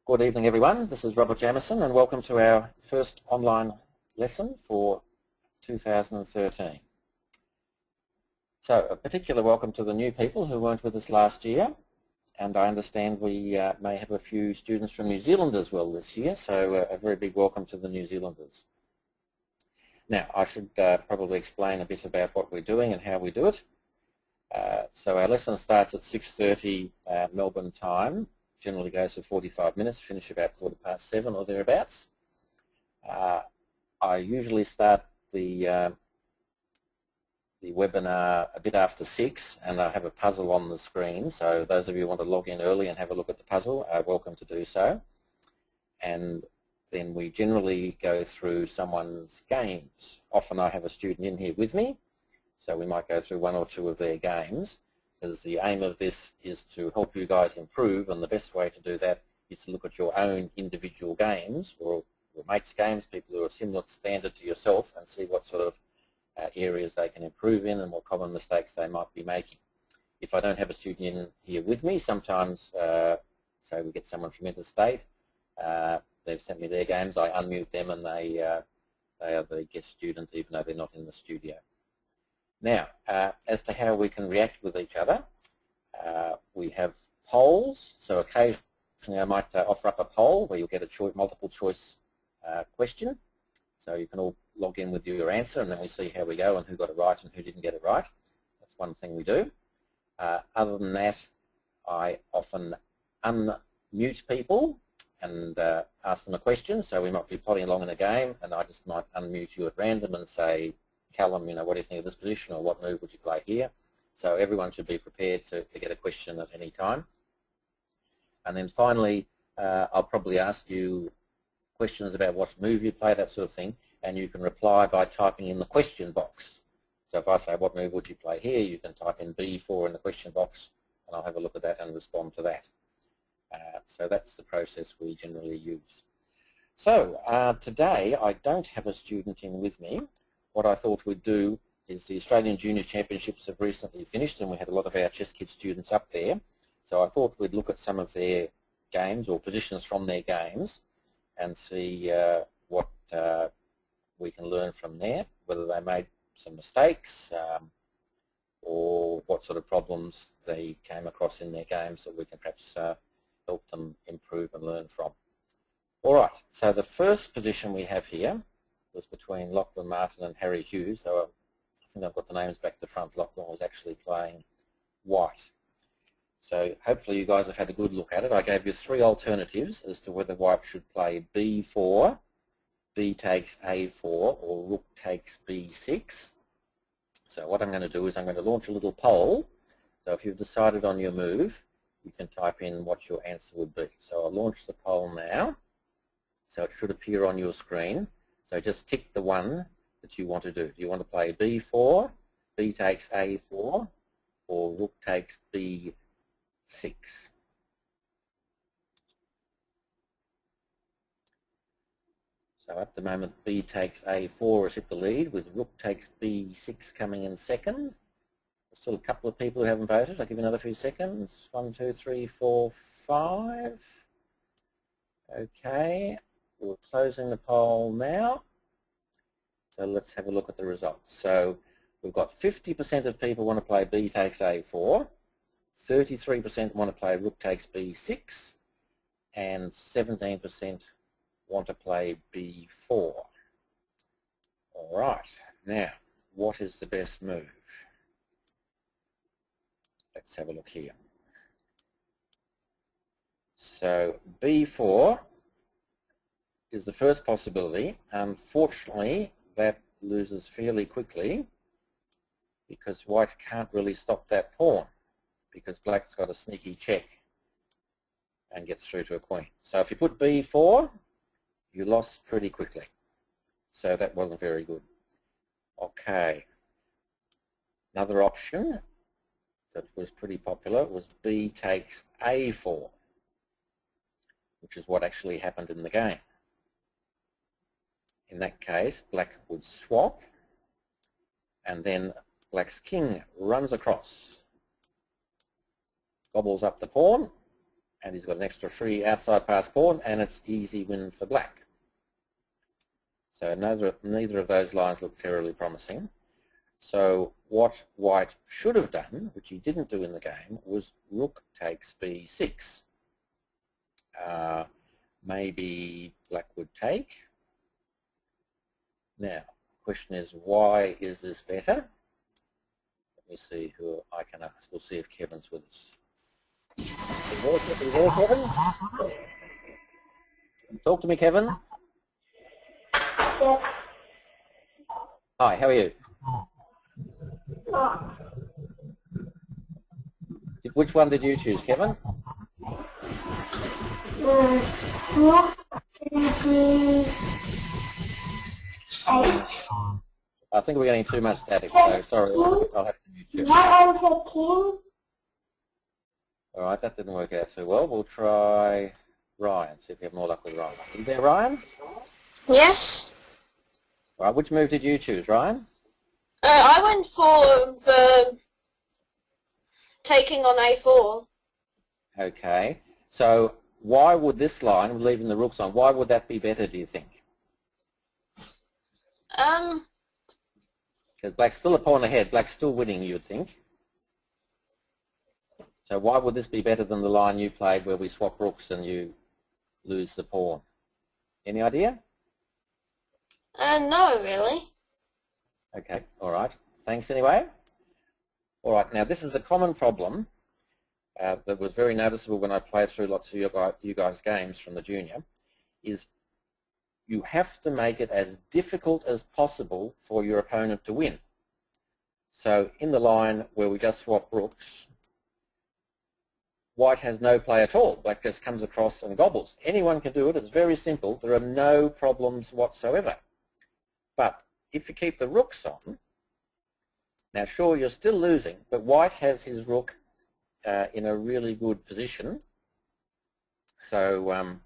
Good evening, everyone. This is Robert Jamieson, and welcome to our first online lesson for 2013. So, a particular welcome to the new people who weren't with us last year, and I understand we may have a few students from New Zealand as well this year, so a very big welcome to the New Zealanders. Now, I should probably explain a bit about what we're doing and how we do it. So our lesson starts at 6:30 Melbourne time. Generally goes for 45 minutes, finish about 7:15 or thereabouts. I usually start the webinar a bit after 6, and I have a puzzle on the screen, so those of you who want to log in early and have a look at the puzzle are welcome to do so. And then we generally go through someone's games. Often I have a student in here with me, so we might go through one or two of their games, because the aim of this is to help you guys improve, and the best way to do that is to look at your own individual games or your mates' games, people who are similar standard to yourself, and see what sort of areas they can improve in and what common mistakes they might be making. If I don't have a student in here with me, sometimes, say we get someone from interstate, they've sent me their games, I unmute them and they are the guest student even though they're not in the studio. Now, as to how we can react with each other, we have polls. So occasionally I might offer up a poll where you'll get a multiple choice question. So you can all log in with your answer, and then we see how we go and who got it right and who didn't get it right. That's one thing we do. Other than that, I often unmute people and ask them a question. So we might be plodding along in a game, and I just might unmute you at random and say, Callum, what do you think of this position, or what move would you play here? So everyone should be prepared to get a question at any time. And then finally, I'll probably ask you questions about what move you play, that sort of thing, and you can reply by typing in the question box. So if I say, what move would you play here, you can type in B4 in the question box, and I'll have a look at that and respond to that. So that's the process we generally use. So today, I don't have a student in with me. What I thought we'd do is the Australian Junior Championships have recently finished, and we had a lot of our Chess Kids students up there. So I thought we'd look at some of their games or positions from their games and see what we can learn from there, whether they made some mistakes or what sort of problems they came across in their games that we can perhaps help them improve and learn from. All right, so the first position we have here was between Lachlan Martin and Harry Hughes. So I think I've got the names back to front. Lachlan was actually playing white. So hopefully you guys have had a good look at it. I gave you three alternatives as to whether white should play B4, B takes A4, or Rook takes B6. So what I'm going to do is I'm going to launch a little poll. So if you've decided on your move, you can type in what your answer would be. So I'll launch the poll now. So it should appear on your screen. So just tick the one that you want to do. Do you want to play B4, B takes A4, or Rook takes B6? So at the moment, B takes A4 is at the lead, with Rook takes B6 coming in second. There's still a couple of people who haven't voted. I'll give you another few seconds. 1, 2, 3, 4, 5. Okay. We're closing the poll now. So let's have a look at the results. So we've got 50% of people want to play B takes A4, 33% want to play Rook takes B6, and 17% want to play B4. All right. Now, what is the best move? Let's have a look here. So B4 is the first possibility. Unfortunately, that loses fairly quickly because white can't really stop that pawn because black's got a sneaky check and gets through to a queen. So if you put B4, you lost pretty quickly. So that wasn't very good. Okay. Another option that was pretty popular was B takes A4, which is what actually happened in the game. In that case, black would swap, and then black's king runs across, gobbles up the pawn, and he's got an extra free outside pass pawn, and it's easy win for black. So neither of those lines look terribly promising. So what white should have done, which he didn't do in the game, was rook takes b6. Maybe black would take. Now, the question is, why is this better? Let me see who I can ask. We'll see if Kevin's with us. Are you there, Kevin? Talk to me, Kevin. Yes. Hi, how are you? Which one did you choose, Kevin? I think we're getting too much static, so sorry, I'll have to mute you. All right, that didn't work out so well. We'll try Ryan, see if we have more luck with Ryan. Are you there, Ryan? Yes. All right, which move did you choose, Ryan? I went for the taking on a4. Okay, so why would this line, leaving the rooks on, why would that be better, do you think? Because black's still a pawn ahead, black's still winning, you would think. So why would this be better than the line you played where we swap rooks and you lose the pawn? Any idea? No, really. Okay, all right. Thanks anyway. All right, now this is a common problem that was very noticeable when I played through lots of you guys' games from the junior, is you have to make it as difficult as possible for your opponent to win. So in the line where we just swap rooks, white has no play at all. Black just comes across and gobbles. Anyone can do it. It's very simple. There are no problems whatsoever. But if you keep the rooks on, now sure, you're still losing, but white has his rook in a really good position. So,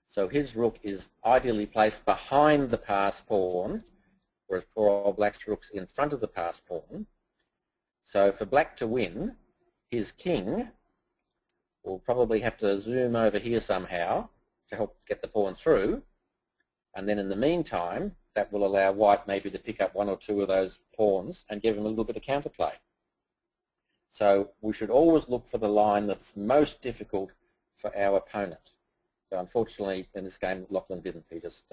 so his rook is ideally placed behind the pass pawn, whereas poor old black's rook's in front of the pass pawn. So for black to win, his king will probably have to zoom over here somehow to help get the pawn through. And then in the meantime, that will allow white maybe to pick up one or two of those pawns and give him a little bit of counterplay. So we should always look for the line that's most difficult for our opponent. So unfortunately, in this game, Lachlan didn't. He just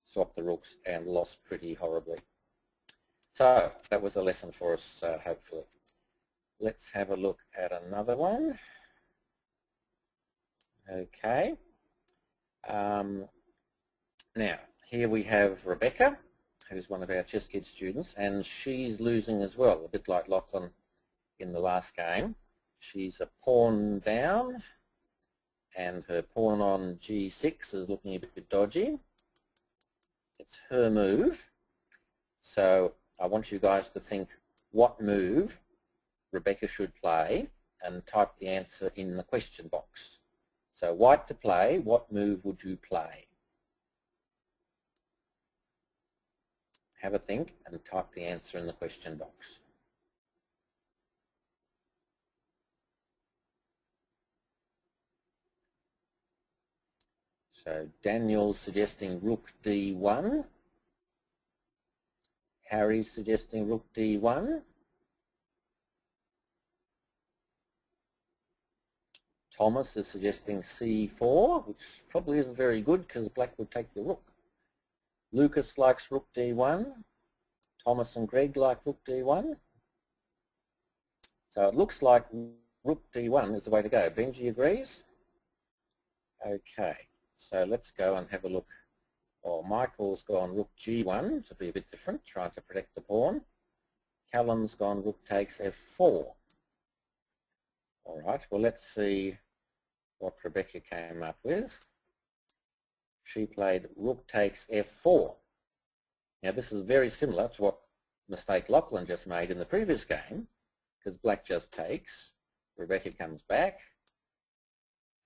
swapped the rooks and lost pretty horribly. So that was a lesson for us, hopefully. Let's have a look at another one. Okay. Now, here we have Rebecca, who's one of our Chess Kids students, and she's losing as well, a bit like Lachlan in the last game. She's a pawn down, and her pawn on g6 is looking a bit dodgy. It's her move, so I want you guys to think what move Rebecca should play and type the answer in the question box. So white to play, what move would you play? Have a think and type the answer in the question box. So Daniel's suggesting rook d1. Harry's suggesting rook d1. Thomas is suggesting c4, which probably isn't very good because black would take the rook. Lucas likes rook d1. Thomas and Greg like rook d1. So it looks like rook d1 is the way to go. Benji agrees? Okay, so let's go and have a look. Well, Michael's gone rook g1 to be a bit different, trying to protect the pawn. Callum's gone rook takes f4. All right, well, let's see what Rebecca came up with. She played rook takes f4. Now this is very similar to what mistake Lachlan just made in the previous game, because black just takes, Rebecca comes back,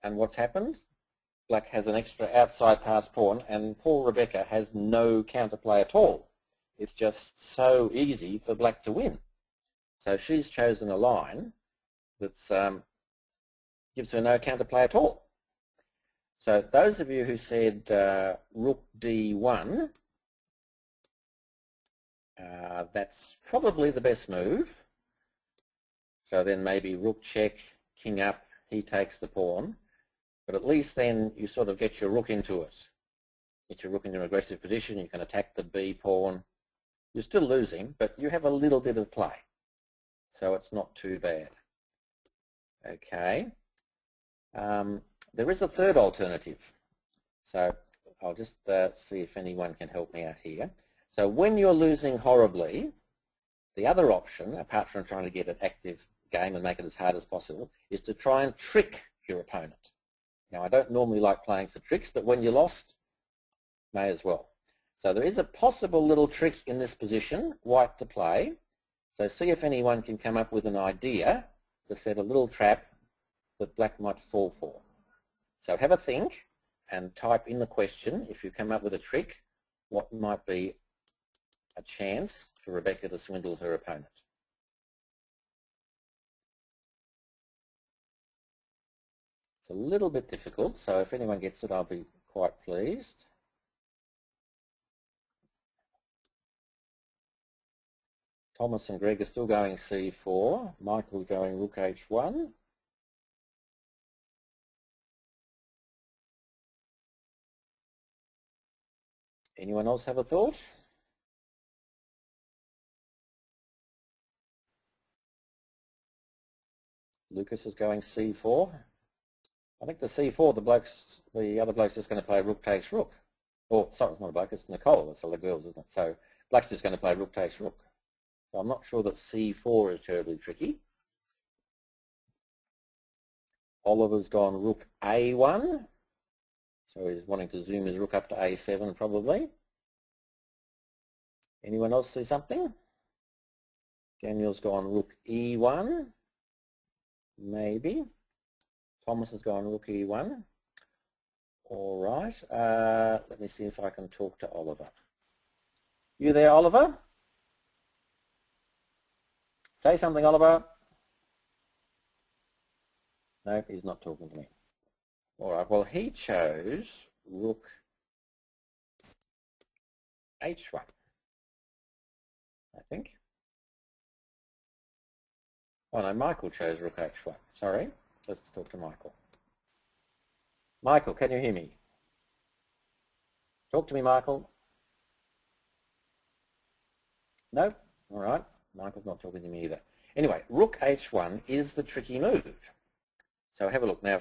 and what's happened? Black has an extra outside pass pawn, and poor Rebecca has no counterplay at all. It's just so easy for black to win. So she's chosen a line that's gives her no counterplay at all. So those of you who said rook d1, that's probably the best move. So then maybe rook check, king up, he takes the pawn. But at least then you sort of get your rook into it. Get your rook in an aggressive position, you can attack the b pawn. You're still losing, but you have a little bit of play. So it's not too bad. Okay. There is a third alternative. So I'll just see if anyone can help me out here. So when you're losing horribly, the other option, apart from trying to get an active game and make it as hard as possible, is to try and trick your opponent. Now, I don't normally like playing for tricks, but when you're lost, may as well. So there is a possible little trick in this position, white to play. So see if anyone can come up with an idea to set a little trap that black might fall for. So have a think and type in the question, if you come up with a trick, what might be a chance for Rebecca to swindle her opponent. It's a little bit difficult, so if anyone gets it, I'll be quite pleased. Thomas and Greg are still going c4. Michael's going rook h1. Anyone else have a thought? Lucas is going c4. I think the c4, the other bloke's just going to play rook takes rook. Or, sorry, it's not a bloke, it's Nicole, that's all the girls, isn't it? So black's just going to play rook takes rook. So I'm not sure that c4 is terribly tricky. Oliver's gone rook a1. So he's wanting to zoom his rook up to a7 probably. Anyone else see something? Daniel's gone rook e1. Maybe. Thomas has gone rook e1. All right. Let me see if I can talk to Oliver. You there, Oliver? Say something, Oliver. No, he's not talking to me. All right. Well, he chose rook h1, I think. Oh no, Michael chose rook h1. Sorry. Let's talk to Michael. Michael, can you hear me? Talk to me, Michael. No? All right. Michael's not talking to me either. Anyway, rook h1 is the tricky move. So have a look. Now,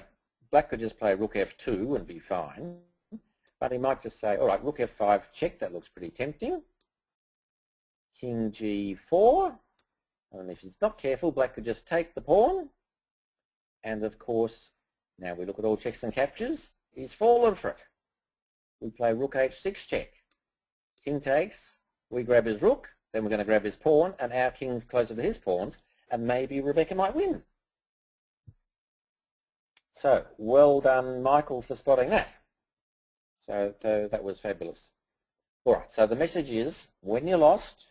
black could just play rook f2 and be fine. But he might just say, all right, rook f5 check. That looks pretty tempting. King g4. And if he's not careful, black could just take the pawn. And of course, now we look at all checks and captures. He's fallen for it. We play rook h6 check. King takes. We grab his rook. Then we're going to grab his pawn. And our king's closer to his pawns. And maybe Rebecca might win. So, well done, Michael, for spotting that. So that was fabulous. All right, so the message is, when you're lost,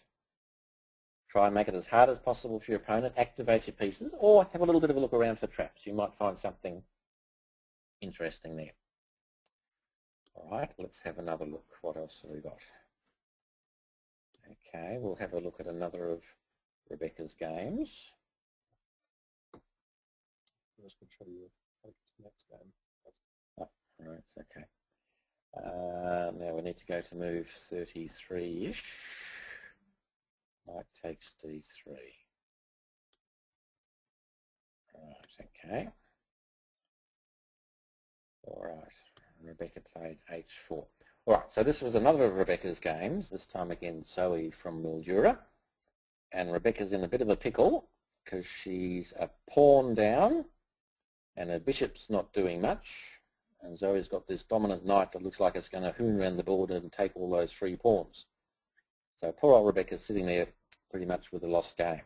try and make it as hard as possible for your opponent, activate your pieces, or have a little bit of a look around for traps. You might find something interesting there. All right, let's have another look. What else have we got? Okay, we'll have a look at another of Rebecca's games. Let's show you the next game. Oh, all right, it's okay. Now we need to go to move 33-ish. Knight takes d3. Right, okay. All right, Rebecca played h4. All right, so this was another of Rebecca's games, this time again Zoe from Mildura. And Rebecca's in a bit of a pickle because she's a pawn down and her bishop's not doing much. And Zoe's got this dominant knight that looks like it's going to hoon around the board and take all those free pawns. So poor old Rebecca's sitting there pretty much with a lost game.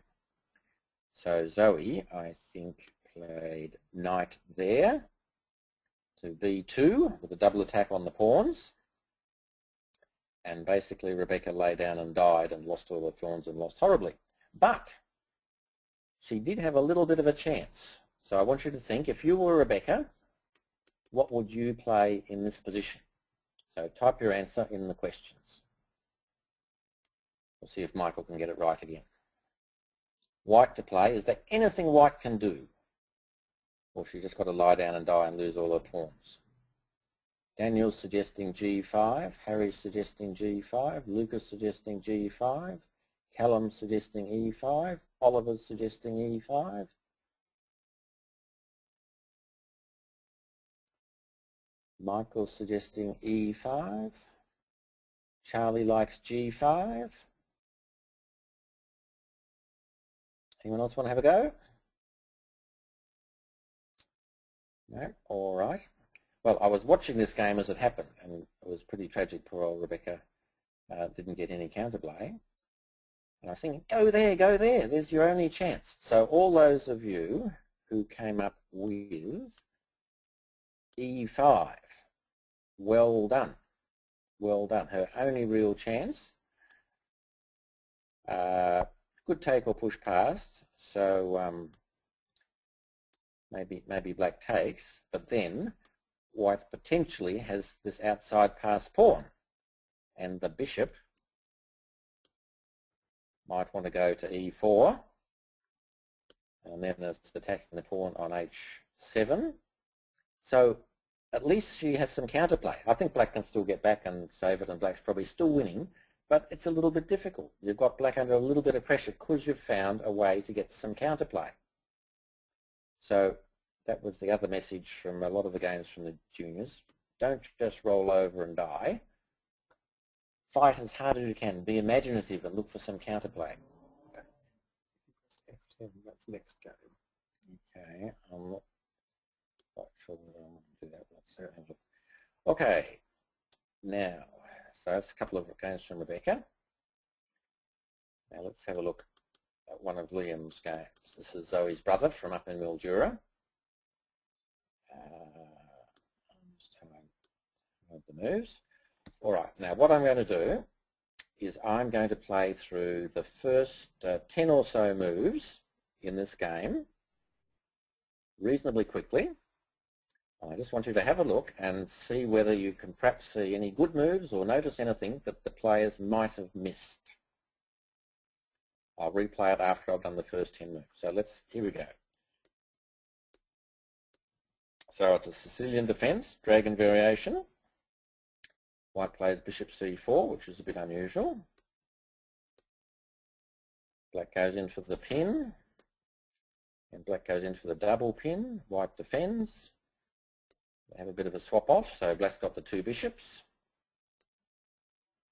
So Zoe, I think, played knight there to b2 with a double attack on the pawns. And basically Rebecca lay down and died and lost all the pawns and lost horribly. But she did have a little bit of a chance. So I want you to think, if you were Rebecca, what would you play in this position? So type your answer in the questions. We'll see if Michael can get it right again. White to play. Is there anything white can do? Or she's just got to lie down and die and lose all her pawns. Daniel's suggesting G5. Harry's suggesting G5. Lucas suggesting G5. Callum suggesting E5. Oliver's suggesting E5. Michael's suggesting E5. Charlie likes G5. Anyone else want to have a go? No? All right. Well, I was watching this game as it happened, and it was pretty tragic. Poor old Rebecca didn't get any counterplay. And I was thinking, go there, there's your only chance. So all those of you who came up with E5, well done. Well done. Her only real chance. Could take or push past, so maybe black takes, but then white potentially has this outside pass pawn, and the bishop might want to go to E4, and then it's attacking the pawn on H7. So at least she has some counterplay. I think black can still get back and save it, and black's probably still winning, but it's a little bit difficult. You've got black under a little bit of pressure because you've found a way to get some counterplay. So that was the other message from a lot of the games from the juniors. Don't just roll over and die. Fight as hard as you can. Be imaginative and look for some counterplay. F10, that's next game. Okay, I'm not quite sure that I want to do that. Let's okay, now, so that's a couple of games from Rebecca. Now let's have a look at one of Liam's games. This is Zoe's brother from up in Mildura. Just have the moves. All right, now what I'm going to do is I'm going to play through the first 10 or so moves in this game reasonably quickly. I just want you to have a look and see whether you can perhaps see any good moves or notice anything that the players might have missed. I'll replay it after I've done the first 10 moves. So here we go. So it's a Sicilian defence, dragon variation. White plays bishop c4, which is a bit unusual. Black goes in for the pin, and black goes in for the double pin. White defends. They have a bit of a swap off, so black's got the two bishops.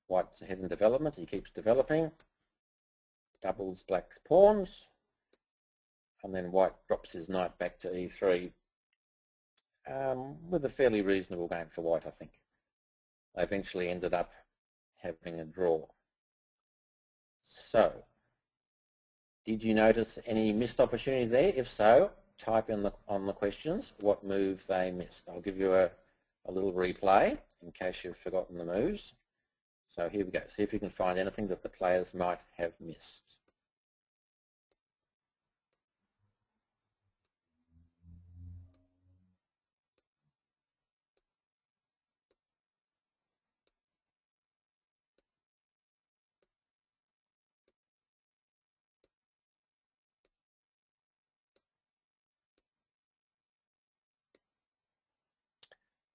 White's ahead in development, he keeps developing. Doubles black's pawns, and then white drops his knight back to e3 with a fairly reasonable game for white, I think. They eventually ended up having a draw. So, did you notice any missed opportunities there? If so, type in on the questions what move they missed. I'll give you a little replay in case you've forgotten the moves. So here we go. See if you can find anything that the players might have missed.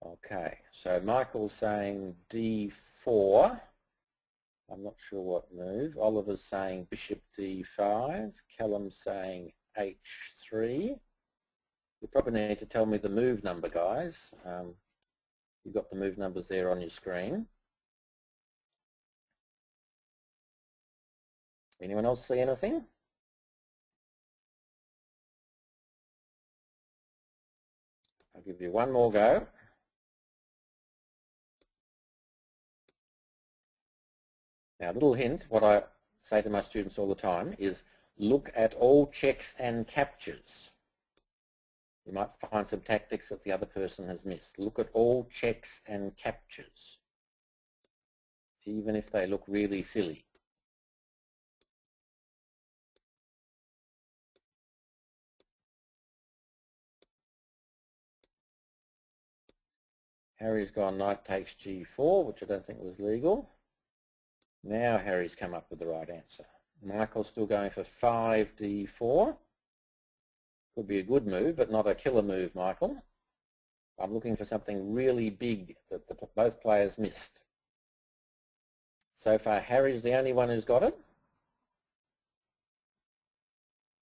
Okay, so Michael's saying D4. I'm not sure what move. Oliver's saying bishop D5. Callum's saying H3. You probably need to tell me the move number, guys. You've got the move numbers there on your screen. Anyone else see anything? I'll give you one more go. Now, a little hint, what I say to my students all the time is look at all checks and captures. You might find some tactics that the other person has missed. Look at all checks and captures, even if they look really silly. Harry's gone knight takes g4, which I don't think was legal. Now Harry's come up with the right answer. Michael's still going for 5d4. Could be a good move, but not a killer move, Michael. I'm looking for something really big that both players missed. So far, Harry's the only one who's got it.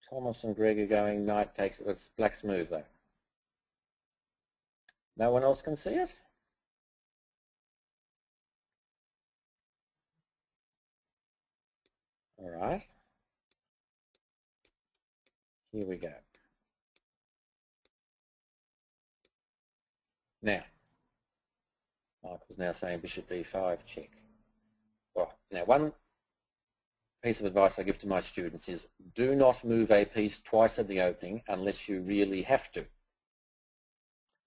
Thomas and Greg are going knight takes it. It's black's move, though. No one else can see it? All right. Here we go. Now, Michael's now saying bishop b5 check. Well, now one piece of advice I give to my students is do not move a piece twice at the opening unless you really have to.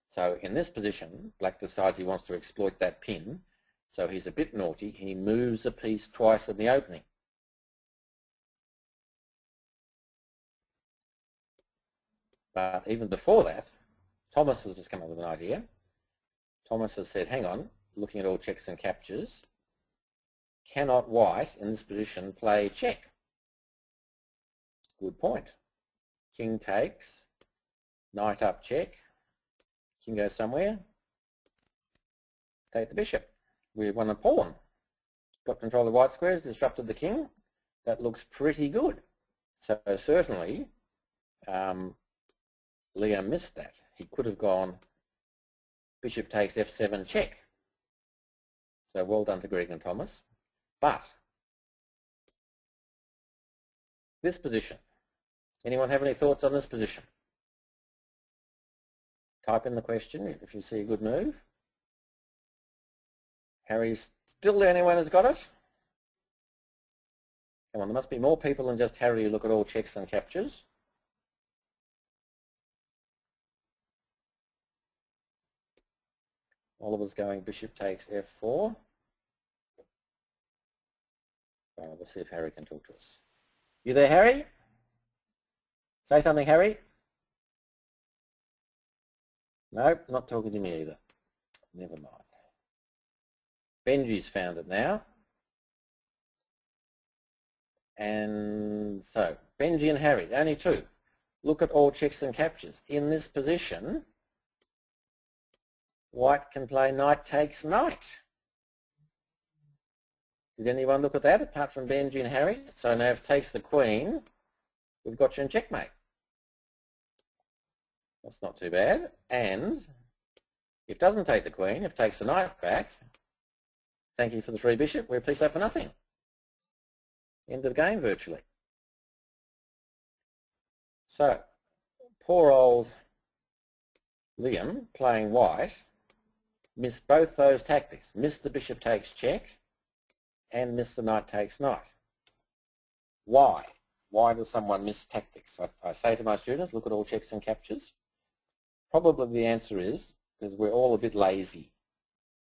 So in this position, black decides he wants to exploit that pin, so he's a bit naughty. He moves a piece twice in the opening. But even before that, Thomas has just come up with an idea. Thomas has said, hang on, looking at all checks and captures, cannot white in this position play check? Good point. King takes, knight up check, king goes somewhere, take the bishop. We won a pawn. Got control of white squares, disrupted the king. That looks pretty good. So certainly Liam missed that. He could have gone bishop takes f7 check. So well done to Greg and Thomas. But this position, anyone have any thoughts on this position? Type in the question if you see a good move. Harry's still the only one who's got it. Come on, there must be more people than just Harry who look at all checks and captures. Oliver's going bishop takes f4. We'll see if Harry can talk to us. You there, Harry? Say something, Harry. Nope, not talking to me either. Never mind. Benji's found it now. And so, Benji and Harry, only two. Look at all checks and captures. In this position, white can play knight takes knight. Did anyone look at that apart from Benji and Harry? So now if takes the queen, we've got you in checkmate. That's not too bad. And if doesn't take the queen, if takes the knight back, thank you for the free bishop, we're piece out for nothing. End of the game virtually. So poor old Liam playing white missed both those tactics. Missed the bishop takes check and miss the knight takes knight. Why? Why does someone miss tactics? I say to my students, look at all checks and captures. Probably the answer is because we're all a bit lazy.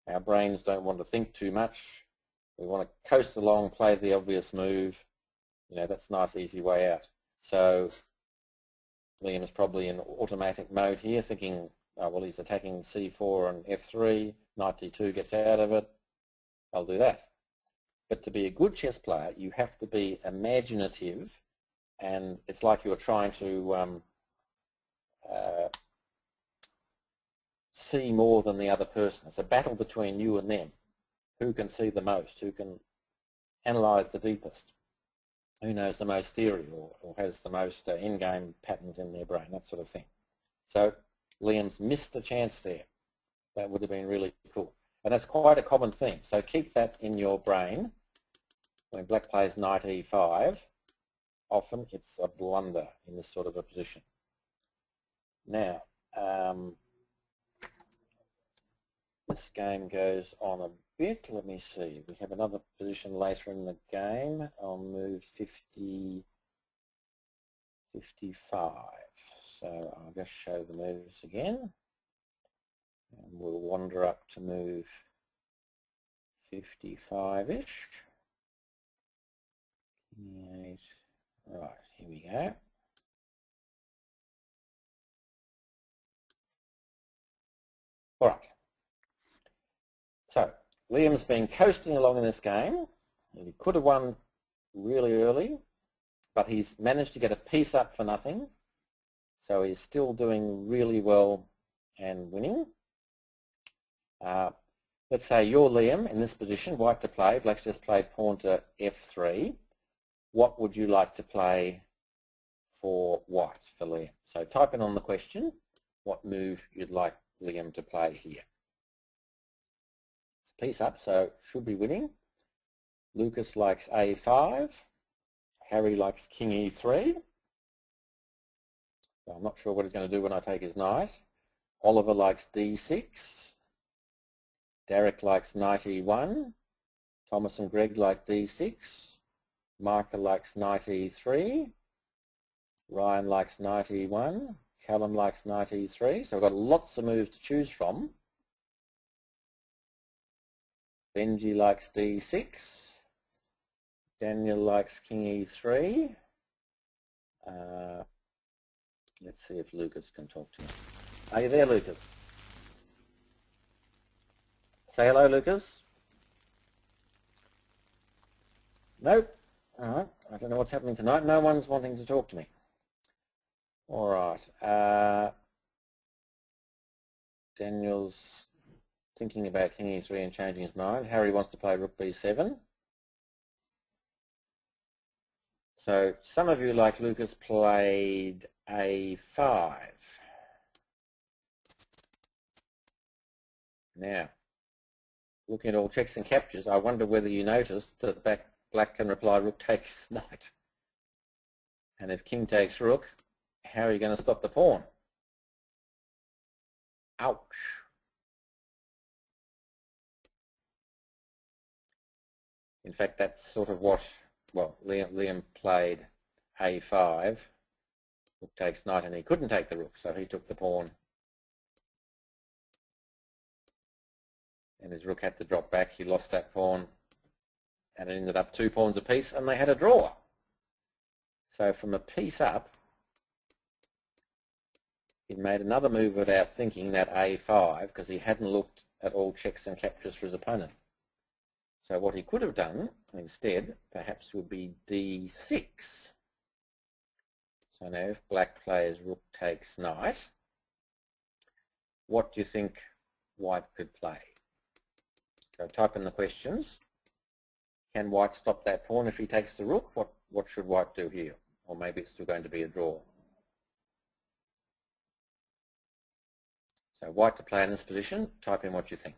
Our brains don't want to think too much. We want to coast along, play the obvious move. You know, that's a nice, easy way out. So Liam is probably in automatic mode here, thinking, oh, well, he's attacking c4 and f3, knight d2 gets out of it. I'll do that. But to be a good chess player, you have to be imaginative, and it's like you're trying to see more than the other person. It's a battle between you and them. Who can see the most? Who can analyse the deepest? Who knows the most theory or has the most in-game patterns in their brain, that sort of thing. So Liam's missed a chance there. That would have been really cool. And that's quite a common thing. So keep that in your brain. When black plays knight e5, often it's a blunder in this sort of a position. Now, this game goes on a bit. Let me see. We have another position later in the game. I'll move 50, 55. So I'll just show the moves again. And we'll wander up to move 55-ish. Right, here we go. All right. So Liam's been coasting along in this game. He could have won really early, but he's managed to get a piece up for nothing. So he's still doing really well and winning. Let's say you're Liam in this position, white to play. Black's just played pawn to f3. What would you like to play for white, for Liam? So type in on the question what move you'd like Liam to play here. It's a piece up, so should be winning. Lucas likes a5. Harry likes king e3. So I'm not sure what he's going to do when I take his knight. Oliver likes d6. Derek likes knight e1. Thomas and Greg like d6. Micah likes knight e3. Ryan likes knight e1. Callum likes knight e3. So I've got lots of moves to choose from. Benji likes d6. Daniel likes king e3. Let's see if Lucas can talk to me. Are you there, Lucas? Say hello, Lucas. Nope. All right. I don't know what's happening tonight. No one's wanting to talk to me. All right. Daniel's thinking about king e3 and changing his mind. Harry wants to play rook b7. So some of you, like Lucas, played a5. Now, looking at all checks and captures, I wonder whether you noticed that Black can reply rook takes knight. And if king takes rook, how are you going to stop the pawn? Ouch. In fact, that's sort of what, well, Liam played a5, rook takes knight, and he couldn't take the rook, so he took the pawn. And his rook had to drop back. He lost that pawn, and it ended up 2 pawns apiece, and they had a draw. So from a piece up, he made another move without thinking, that a5, because he hadn't looked at all checks and captures for his opponent. So what he could have done instead, perhaps, would be d6. So now if Black plays rook takes knight, what do you think White could play? So type in the questions. Can White stop that pawn if he takes the rook? What should White do here? Or maybe it's still going to be a draw. So White to play in this position, type in what you think.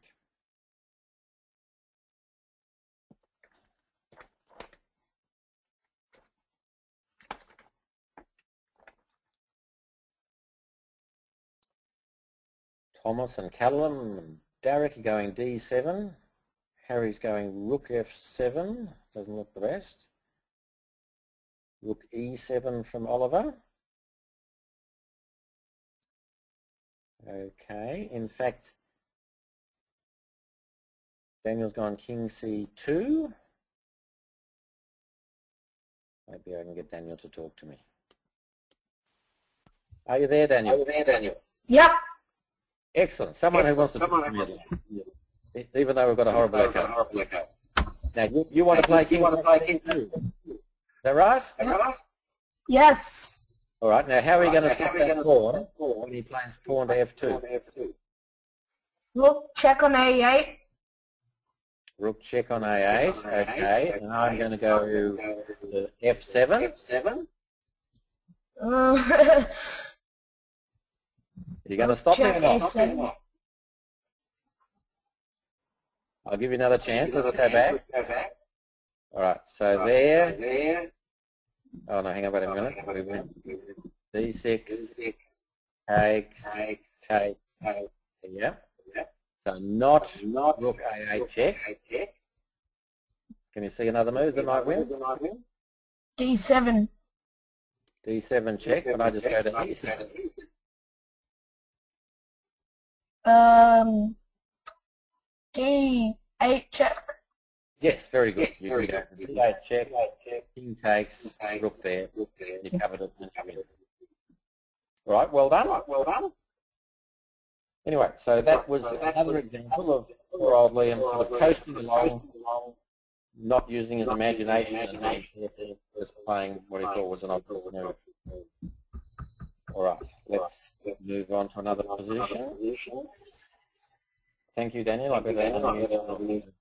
Thomas and Callum and Derek are going d7. Harry's going rook f7, doesn't look the best. Rook e7 from Oliver. Okay, in fact, Daniel's gone king c2. Maybe I can get Daniel to talk to me. Are you there, Daniel? Are you there, Daniel? Yep. Excellent. Someone who wants to talk to me, even though we've got a horrible echo. Now, you want to play king c2. Is that right? Yes. All right. Now, how are you going to stop that pawn when he plays pawn to f2? Rook check on a8. Rook check on a8. Okay. And I'm going to go to f7. You're going to stop me or not? I'll give you another chance. Let's go back. All right. So there. Oh no, hang on, wait a minute. We went d6, takes. Yeah. So not rook a8 check. Can you see another move that might win? d7. d7 check, but I just go to e7. d8 check. Yes, very good. You can go d8 check, king takes, rook there, you covered it and you win. All right, well done. Anyway, so that was another example of poor old Liam sort of coasting along, not using his imagination and just playing what he thought was an obvious move. All right, let's move on to another position. Thank you, Daniel. I better unmute.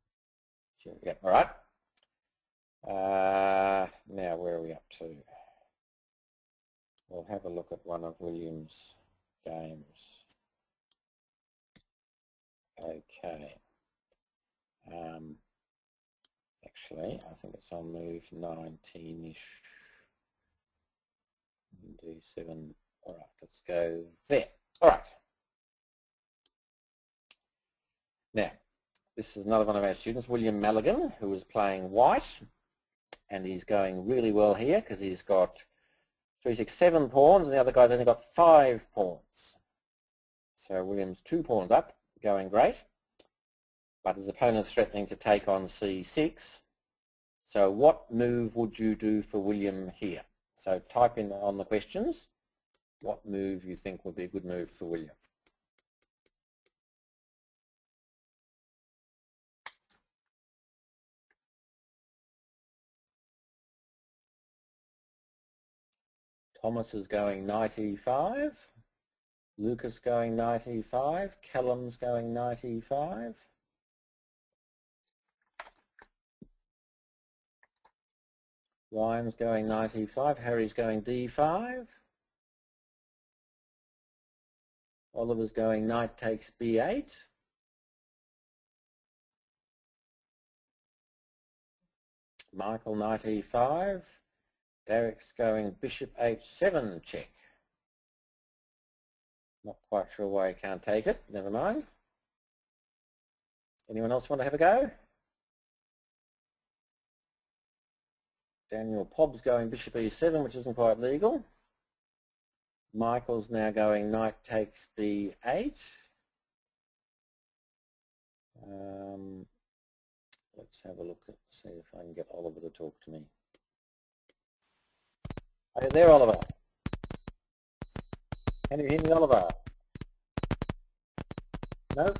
Yeah, all right. Now, where are we up to? We'll have a look at one of William's games. Okay. Actually, I think it's on move 19-ish. D7. All right, let's go there. All right. Now, this is another one of our students, William Maligan, who is playing white, and he's going really well here because he's got 3, 6, 7 pawns, and the other guy's only got 5 pawns. So William's 2 pawns up, going great, but his opponent's threatening to take on C6. So what move would you do for William here? So type in on the questions what move you think would be a good move for William. Thomas is going knight e5. Lucas going knight e5. Callum's going knight e5. Ryan's going knight e5. Harry's going d5. Oliver's going knight takes b8. Michael knight e5. Derek's going bishop h7 check. Not quite sure why he can't take it. Never mind. Anyone else want to have a go? Daniel Pobb's going bishop e7, which isn't quite legal. Michael's now going knight takes b8. Let's have a look at see if I can get Oliver to talk to me. Are you there, Oliver? Can you hear me, Oliver? No?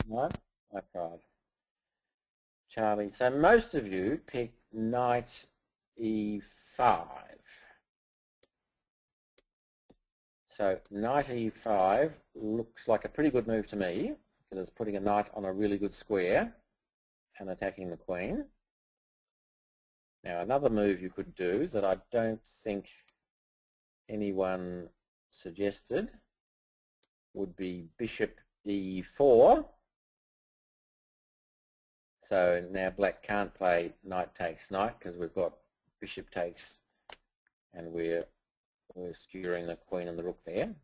No? I tried. Charlie, so most of you picked knight e5. So knight e5 looks like a pretty good move to me because it's putting a knight on a really good square and attacking the queen. Now another move you could do that I don't think anyone suggested would be bishop e4. So now black can't play knight takes knight because we've got bishop takes and we're skewering the queen and the rook there.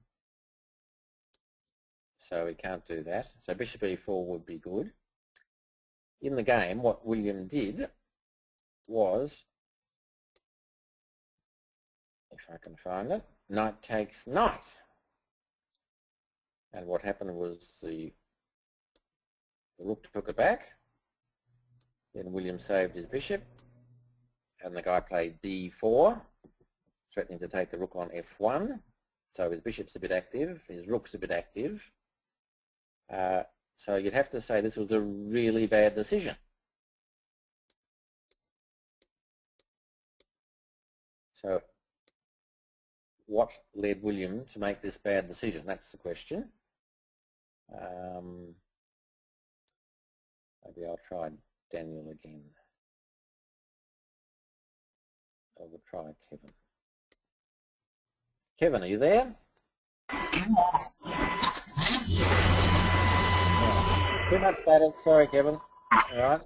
So we can't do that. So bishop e4 would be good. In the game, what William did was, if I can find it, knight takes knight. And what happened was the rook took it back. Then William saved his bishop. And the guy played d4, threatening to take the rook on f1. So his bishop's a bit active, his rook's a bit active. So you'd have to say this was a really bad decision. So what led William to make this bad decision? That's the question. Maybe I'll try Daniel again. I will try Kevin. Kevin, are you there? Too much static. Sorry, Kevin. All right.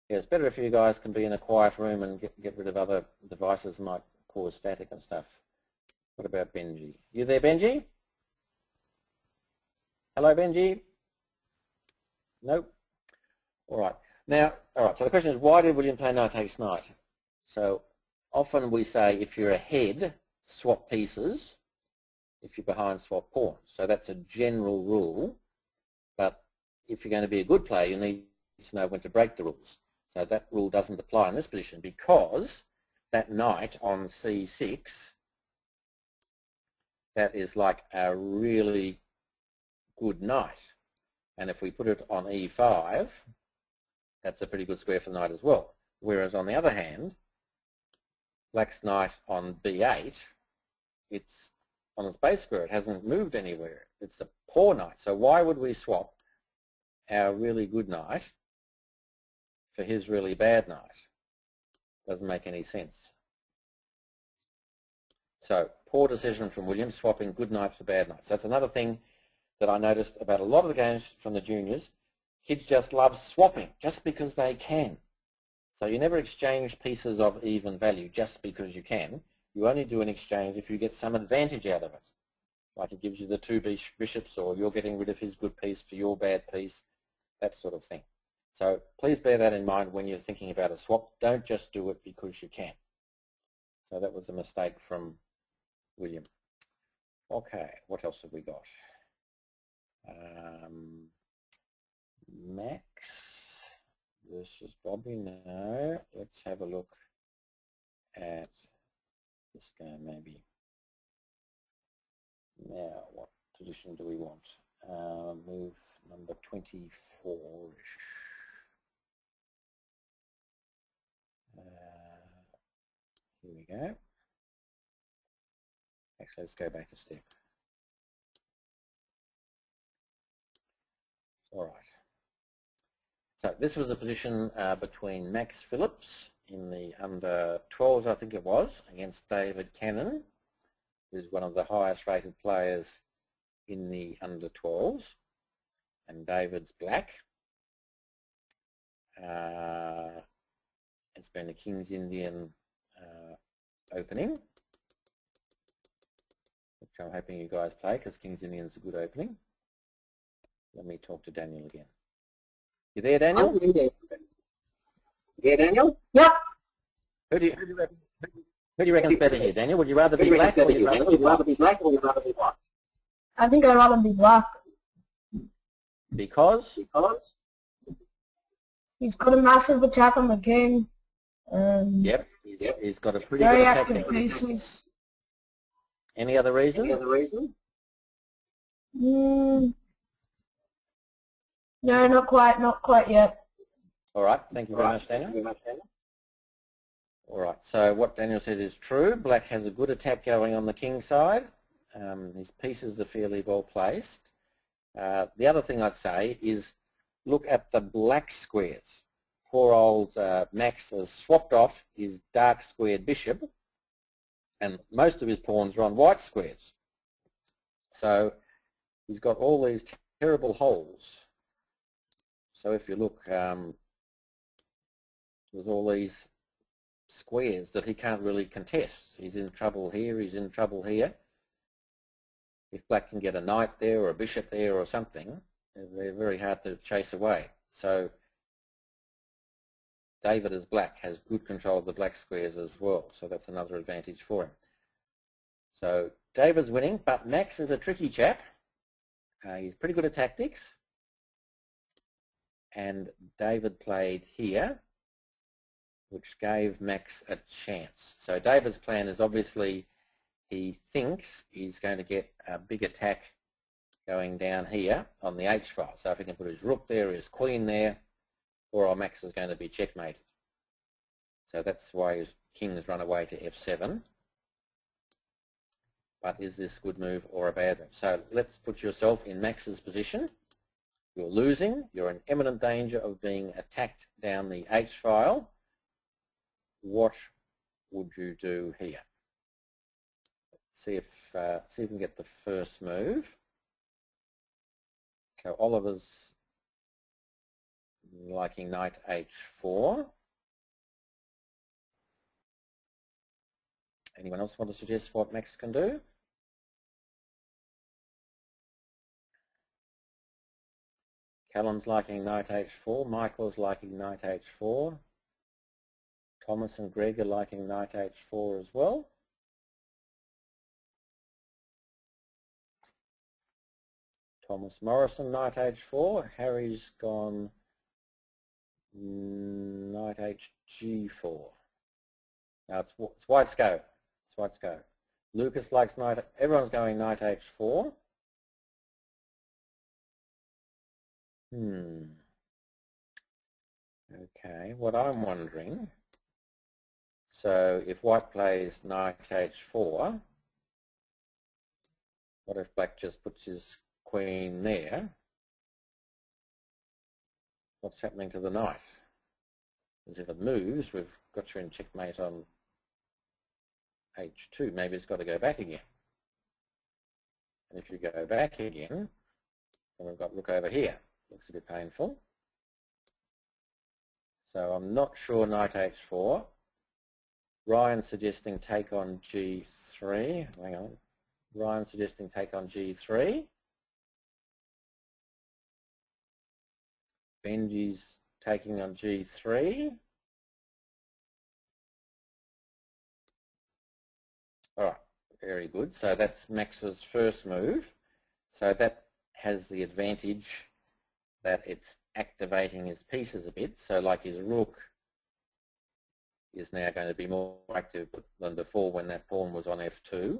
Yeah, it's better if you guys can be in a quiet room and get rid of other devices that might cause static and stuff. What about Benji? You there, Benji? Hello, Benji? Nope. All right. Now, all right. So the question is, why did William play knight takes knight? So often we say if you're ahead, swap pieces. If you're behind, swap pawns. So that's a general rule. But if you're going to be a good player, you need to know when to break the rules. So that rule doesn't apply in this position because that knight on c6, that is like a really good knight. And if we put it on e5, that's a pretty good square for the knight as well. Whereas on the other hand, black's knight on b8, it's on its base square. It hasn't moved anywhere. It's a poor knight. So why would we swap our really good knight for his really bad knight? Doesn't make any sense. So poor decision from William, swapping good knight for bad knight. So that's another thing that I noticed about a lot of the games from the juniors. Kids just love swapping just because they can. So you never exchange pieces of even value just because you can. You only do an exchange if you get some advantage out of it. Like it gives you the 2 bishops, or you're getting rid of his good piece for your bad piece, that sort of thing. So please bear that in mind when you're thinking about a swap. Don't just do it because you can. So that was a mistake from William. Okay, what else have we got? Max versus Bobby. No, let's have a look at this game maybe. Now, what position do we want? Move number 24-ish. Here we go. Actually, let's go back a step. All right. So this was a position between Max Phillips in the under 12s, I think it was, against David Cannon, who's one of the highest rated players in the under 12s, and David's black. It's been a King's Indian opening, which I'm hoping you guys play because King's Indian's a good opening. Let me talk to Daniel again. You there, Daniel? Yeah, Daniel? Yep. Who do you reckon's better here, Daniel? Would you rather be black or would you rather be white? I think I'd rather be black. Because? He's got a massive attack on the king. Yep. He's got a pretty Very good attack. active pieces. Any other reason? No, not quite yet. All right, thank you very much, Daniel. All right, so what Daniel says is true. Black has a good attack going on the king side. His pieces are fairly well placed. The other thing I'd say is look at the black squares. Poor old Max has swapped off his dark squared bishop, and most of his pawns are on white squares. So he's got all these terrible holes. So if you look, there's all these squares that he can't really contest. He's in trouble here, he's in trouble here. If black can get a knight there or a bishop there or something, they're very hard to chase away. So David as black has good control of the black squares as well, so that's another advantage for him. So David's winning, but Max is a tricky chap. He's pretty good at tactics. And David played here, which gave Max a chance. So David's plan is obviously he thinks he's going to get a big attack going down here on the H file. So if he can put his rook there, his queen there, or Max is going to be checkmated. So that's why his king has run away to F7. But is this a good move or a bad move? So let's put yourself in Max's position. You're losing. You're in imminent danger of being attacked down the H file. What would you do here? See if we can get the first move. So Oliver's liking knight H4. Anyone else want to suggest what Max can do? Callum's liking knight H4. Michael's liking knight H4. Thomas and Greg are liking knight H4 as well. Thomas Morrison, knight H4. Harry's gone knight HG4. Now it's white's go. It's white's go. Lucas likes knight. Everyone's going knight H4. Okay, what I'm wondering, so if white plays knight h4, what if black just puts his queen there? What's happening to the knight? Because if it moves, we've got you in checkmate on h2. Maybe it's got to go back again. And if you go back again, then we've got rook over here. Looks a bit painful. So I'm not sure knight h4. Ryan's suggesting take on g3. Hang on. Ryan's suggesting take on g3. Benji's taking on g3. All right, very good. So that's Max's first move. So that has the advantage that it's activating his pieces a bit. So like his rook is now going to be more active than before when that pawn was on f2.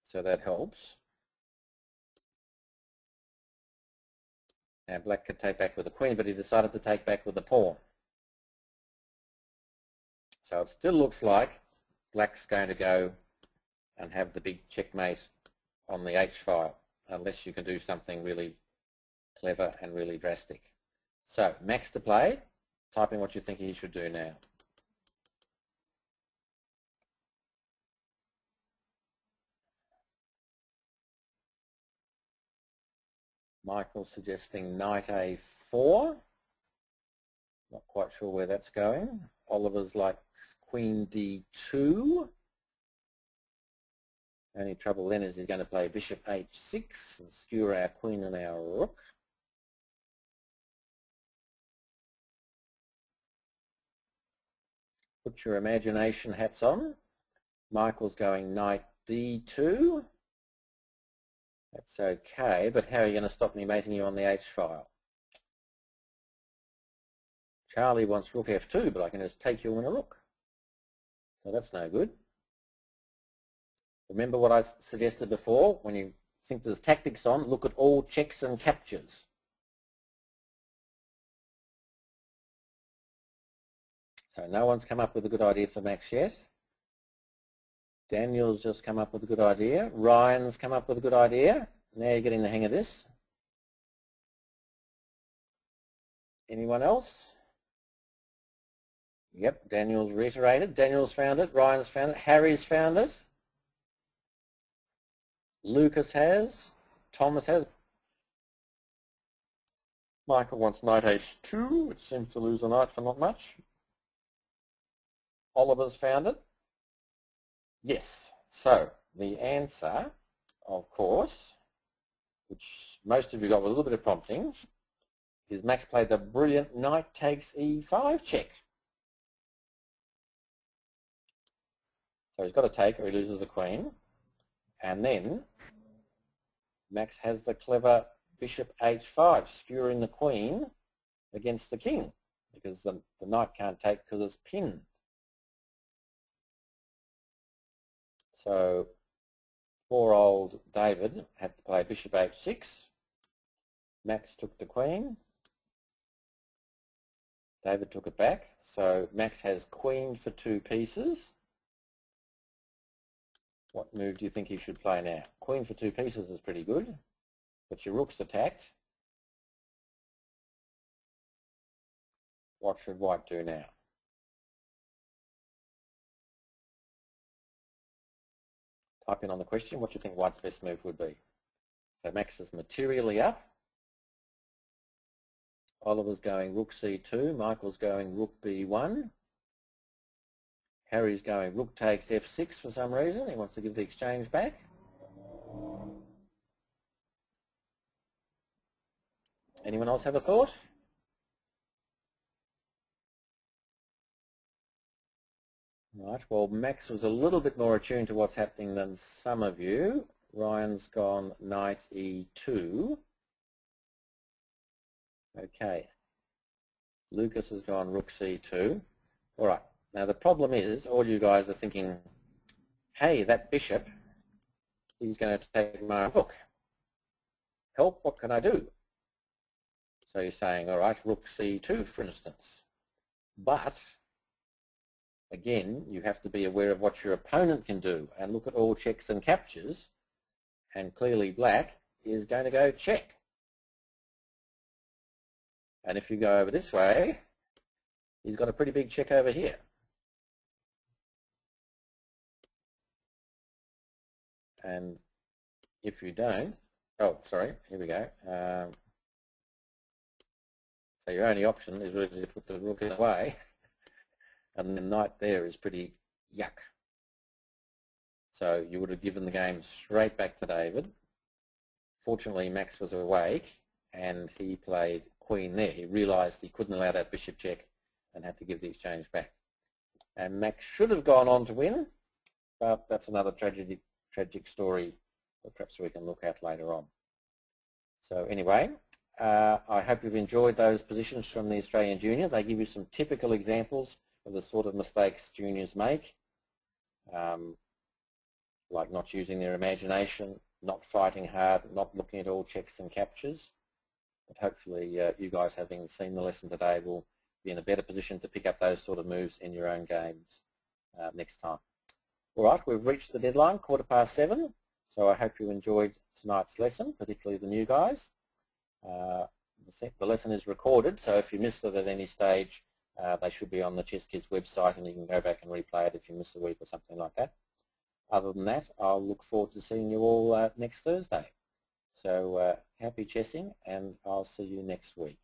So that helps. Now black could take back with the queen, but he decided to take back with the pawn. So it still looks like black's going to go and have the big checkmate on the h-file, unless you can do something really clever and really drastic. So Max to play, type in what you think he should do now. Michael suggesting knight a4. Not quite sure where that's going. Oliver's like queen d2. Only trouble then is he's going to play bishop h6 and skewer our queen and our rook. Put your imagination hats on. Michael's going knight d2. That's okay, but how are you going to stop me mating you on the h-file? Charlie wants rook f2, but I can just take you on a rook. So that's no good. Remember what I suggested before? When you think there's tactics on, look at all checks and captures. So no one's come up with a good idea for Max yet. Daniel's just come up with a good idea. Ryan's come up with a good idea. Now you're getting the hang of this. Anyone else? Yep, Daniel's reiterated. Daniel's found it. Ryan's found it. Harry's found it. Lucas has. Thomas has. Michael wants knight h2, which seems to lose a knight for not much. Oliver's found it. Yes. So the answer, of course, which most of you got with a little bit of prompting, is Max played the brilliant knight takes e5 check. So he's got to take or he loses the queen. And then Max has the clever bishop h5, skewering the queen against the king, because the knight can't take because it's pinned. So poor old David had to play bishop h6. Max took the queen. David took it back. So Max has queen for 2 pieces. What move do you think he should play now? Queen for 2 pieces is pretty good, but your rook's attacked. What should white do now? Type in on the question what you think white's best move would be. So Max is materially up. Oliver's going rook c2. Michael's going rook b1. Harry's going rook takes f6 for some reason. He wants to give the exchange back. Anyone else have a thought? Right, well Max was a little bit more attuned to what's happening than some of you. Ryan's gone knight e2. Okay. Lucas has gone rook c2. All right. Now the problem is, all you guys are thinking, hey, that bishop is going to take my rook. help, what can I do? So you're saying, all right, rook c2, for instance. But, again, you have to be aware of what your opponent can do and look at all checks and captures, and clearly black is going to go check. And if you go over this way, he's got a pretty big check over here. And if you don't, oh, sorry, here we go. So your only option is really to put the rook in the way, and the knight there is pretty yuck. So you would have given the game straight back to David. Fortunately, Max was awake, and he played queen there. He realised he couldn't allow that bishop check and had to give the exchange back. And Max should have gone on to win, but that's another tragic story that perhaps we can look at later on. So anyway, I hope you've enjoyed those positions from the Australian Junior. They give you some typical examples of the sort of mistakes juniors make, like not using their imagination, not fighting hard, not looking at all checks and captures. But hopefully you guys, having seen the lesson today, will be in a better position to pick up those sort of moves in your own games next time. All right, we've reached the deadline, 7:15, so I hope you enjoyed tonight's lesson, particularly the new guys. The lesson is recorded, so if you missed it at any stage, they should be on the Chess Kids website, and you can go back and replay it if you miss a week or something like that. Other than that, I'll look forward to seeing you all next Thursday. So happy chessing, and I'll see you next week.